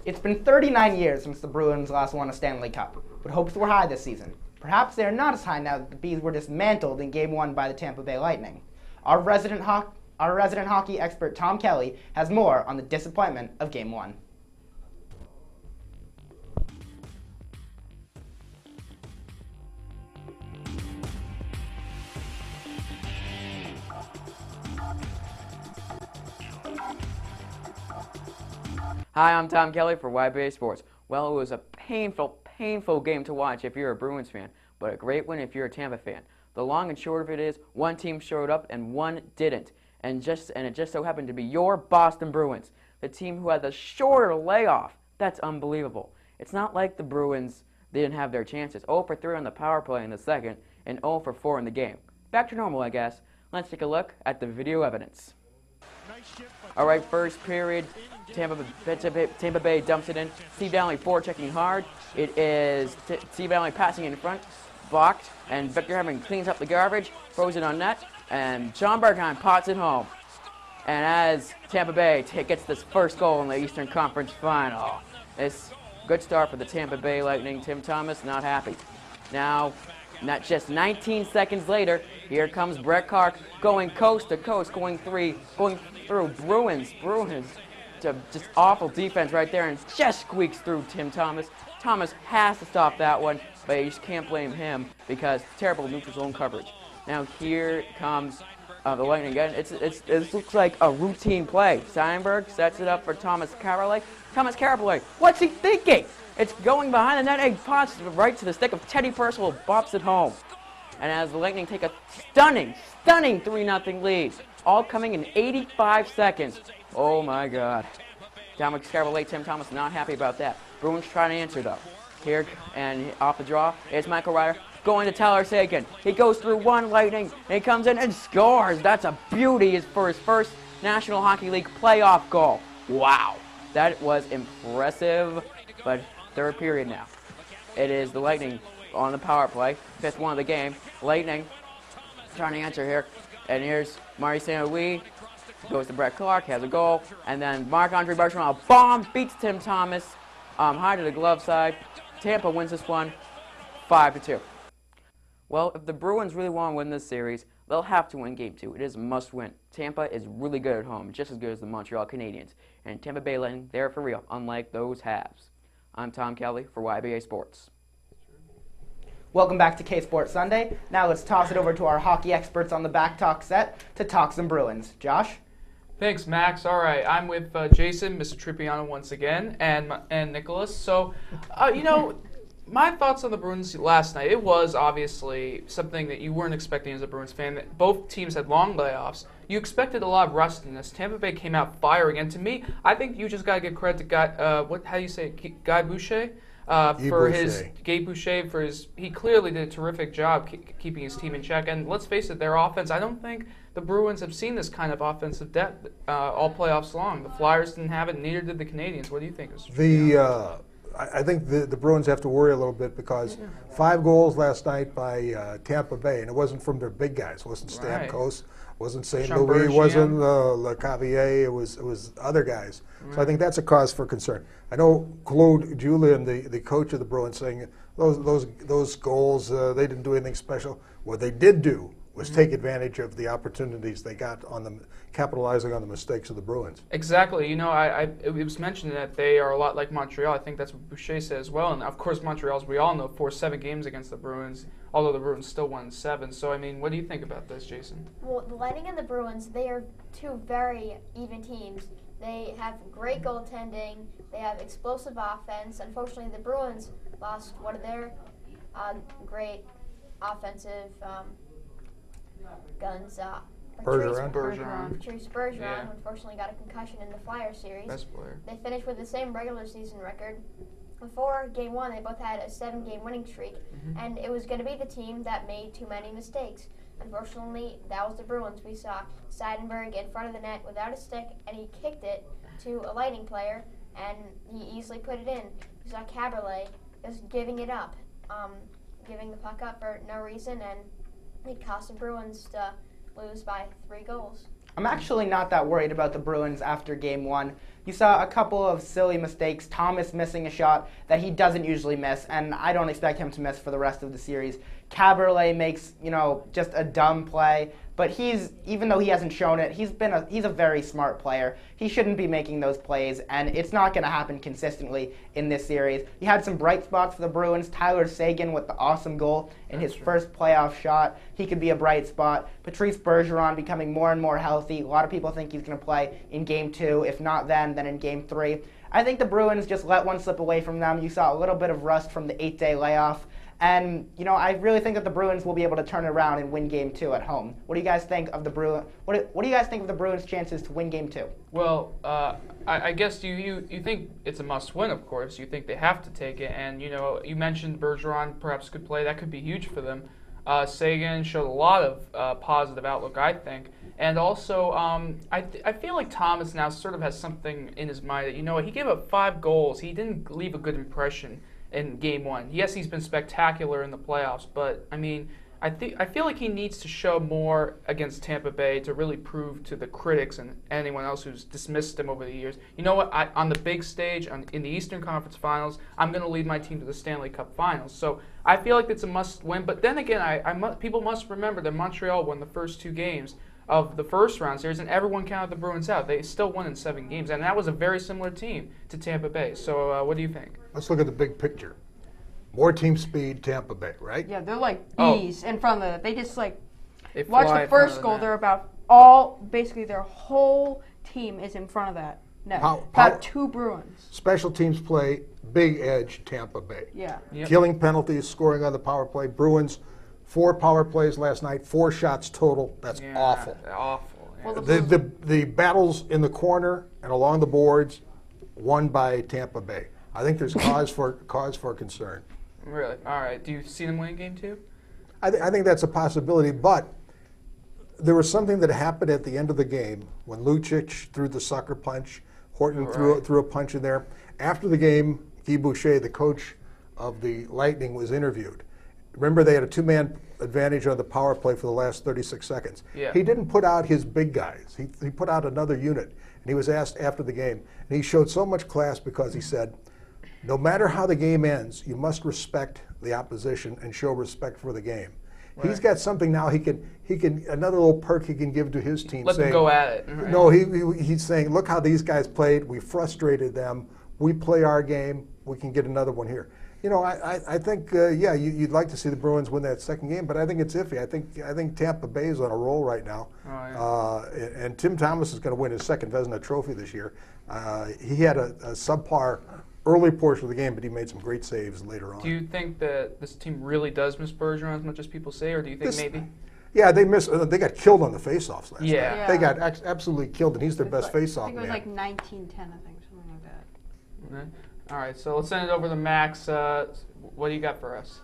It's been 39 years since the Bruins last won a Stanley Cup, but hopes were high this season. Perhaps they are not as high now that the Bees were dismantled in Game 1 by the Tampa Bay Lightning. Our resident hockey expert Tom Kelley has more on the disappointment of Game 1. Hi, I'm Tom Kelley for YBA Sports. Well, it was a painful game to watch if you're a Bruins fan, but a great one if you're a Tampa fan. The long and short of it is, one team showed up and one didn't, and it just so happened to be your Boston Bruins, the team who had the shorter layoff. That's unbelievable. It's not like the Bruins didn't have their chances. 0 for 3 on the power play in the second, and 0 for 4 in the game. Back to normal, I guess. Let's take a look at the video evidence. All right, first period, Tampa Bay dumps it in. Steve Donnelly forechecking hard. It is Steve Donnelly passing in front, blocked, and Victor Hedman cleans up the garbage, throws it on net, and John Bergheim pots it home. And as Tampa Bay gets this first goal in the Eastern Conference Final, it's a good start for the Tampa Bay Lightning. Tim Thomas not happy. Now, not just 19 seconds later, here comes Brett Clark going coast to coast, going through Bruins. Just awful defense right there, and just squeaks through Tim Thomas. Thomas has to stop that one, but you just can't blame him because terrible neutral zone coverage. Now here comes the Lightning again. It looks like a routine play. Steinberg sets it up for Thomas Carolay. Thomas Carolay, what's he thinking? It's going behind the net, and he pops right to the stick of Teddy Purcell, bops it home. And as the Lightning take a stunning 3-0 lead, all coming in 85 seconds. Oh my God. Thomas Carolay, Tim Thomas not happy about that. Bruins trying to answer though. Here and off the draw is Michael Ryder going to Tyler Seguin. He goes through one Lightning and he comes in and scores. That's a beauty for his first National Hockey League playoff goal. Wow. That was impressive. But third period now. It is the Lightning on the power play. Fifth one of the game. Lightning trying to answer here. And here's Marty St. Louis. Goes to Brett Clark, has a goal. And then Marc-Andre Bergeron, a bomb, beats Tim Thomas. High to the glove side. Tampa wins this one 5-2. Well, if the Bruins really want to win this series, they'll have to win Game 2. It is a must-win. Tampa is really good at home, just as good as the Montreal Canadiens. And Tampa Bay Lightning, they're for real, unlike those Habs. I'm Tom Kelley for YBA Sports. Welcome back to K-Sports Sunday. Now let's toss it over to our hockey experts on the back talk set to talk some Bruins. Josh? Thanks, Max. All right, I'm with Jason, Mr. Tripiano once again, and Nicholas. So, my thoughts on the Bruins last night, it was obviously something that you weren't expecting as a Bruins fan. That both teams had long layoffs. You expected a lot of rustiness. Tampa Bay came out firing, and to me, I think you just got to give credit to Guy Boucher? Gabe Boucher for his, he clearly did a terrific job keeping his team in check. And let's face it, their offense, I don't think the Bruins have seen this kind of offensive depth all playoffs long. The Flyers didn't have it, neither did the Canadiens. What do you think? I think the Bruins have to worry a little bit because 5 goals last night by Tampa Bay, and it wasn't from their big guys. It wasn't Stamkos, wasn't St. Louis, it wasn't LeCavier, it was other guys. Right. So I think that's a cause for concern. I know Claude Julien, the coach of the Bruins, saying those goals, they didn't do anything special. What they did do was take advantage of the opportunities they got on them, capitalizing on the mistakes of the Bruins. Exactly. It was mentioned that they are a lot like Montreal. I think that's what Boucher said as well. And of course, Montreal, as we all know, forced 7 games against the Bruins, although the Bruins still won 7. So, what do you think about this, Jason? Well, the Lightning and the Bruins, they are two very even teams. They have great goaltending. They have explosive offense. Unfortunately, the Bruins lost one of their great offensive guns. Bergeron. Patrice Bergeron, who unfortunately got a concussion in the Flyers series. Best player. They finished with the same regular season record. Before Game 1, they both had a 7-game winning streak, and it was going to be the team that made too many mistakes. Unfortunately, that was the Bruins. We saw Seidenberg in front of the net without a stick, and he kicked it to a Lightning player, and he easily put it in. We saw Caberlet just giving it up, giving the puck up for no reason, and it cost the Bruins to lose by 3 goals. I'm actually not that worried about the Bruins after Game 1. You saw a couple of silly mistakes, Thomas missing a shot that he doesn't usually miss, and I don't expect him to miss for the rest of the series. Caberlet makes, just a dumb play, but even though he hasn't shown it, he's a very smart player. He shouldn't be making those plays, and it's not going to happen consistently in this series. You had some bright spots for the Bruins. Tyler Seguin with the awesome goal in his first playoff shot. He could be a bright spot. Patrice Bergeron becoming more and more healthy. A lot of people think he's going to play in Game 2. If not then in Game 3. I think the Bruins just let one slip away from them. You saw a little bit of rust from the 8-day layoff. And, I really think that the Bruins will be able to turn it around and win Game 2 at home. What do you guys think of the What do you guys think of the Bruins' chances to win Game 2? Well, I guess you think it's a must-win, of course. You think they have to take it. And, you mentioned Bergeron perhaps could play. That could be huge for them. Seguin showed a lot of positive outlook, I think. And also, I feel like Thomas now sort of has something in his mind that, he gave up 5 goals. He didn't leave a good impression in Game 1. Yes, he's been spectacular in the playoffs, but I feel like he needs to show more against Tampa Bay to really prove to the critics and anyone else who's dismissed him over the years. You know what? On the big stage, in the Eastern Conference Finals, I'm going to lead my team to the Stanley Cup Finals. So I feel like it's a must-win. But then again, people must remember that Montreal won the first 2 games of the first round series, and everyone counted the Bruins out. They still won in 7 games, and that was a very similar team to Tampa Bay. So what do you think? Let's look at the big picture. More team speed, Tampa Bay, right? Yeah, they're like bees in front of it. They just watch the first goal. They're basically their whole team is in front of that net. About 2 Bruins. Special teams play, big edge, Tampa Bay. Yeah. Yep. Killing penalties, scoring on the power play. Bruins, 4 power plays last night, 4 shots total. That's awful. Awful. Yeah. Well, the battles in the corner and along the boards, won by Tampa Bay. I think there's cause for concern. Really? All right. Do you see them winning Game 2? I think that's a possibility, but there was something that happened at the end of the game when Lucic threw the sucker punch, Horton threw a punch in there. After the game, Guy Boucher, the coach of the Lightning, was interviewed. Remember, they had a 2-man advantage on the power play for the last 36 seconds. Yeah. He didn't put out his big guys. He put out another unit. And he was asked after the game, and he showed so much class because he said, no matter how the game ends, you must respect the opposition and show respect for the game. Right. He's got something now he can another little perk he can give to his team. Let them go at it. Right. No, he's saying, look how these guys played. We frustrated them. We play our game. We can get another one here. I think you'd like to see the Bruins win that second game, but I think it's iffy. I think Tampa Bay is on a roll right now, and Tim Thomas is going to win his second Vezina Trophy this year. He had a subpar early portion of the game, but he made some great saves later on. Do you think that this team really does miss Bergeron as much as people say, or do you think maybe? Yeah, they got killed on the faceoffs last night. They got absolutely killed, and he's their best faceoff man. I think it was like 19-10, I think, something like that. Okay. All right, so let's send it over to Max. What do you got for us?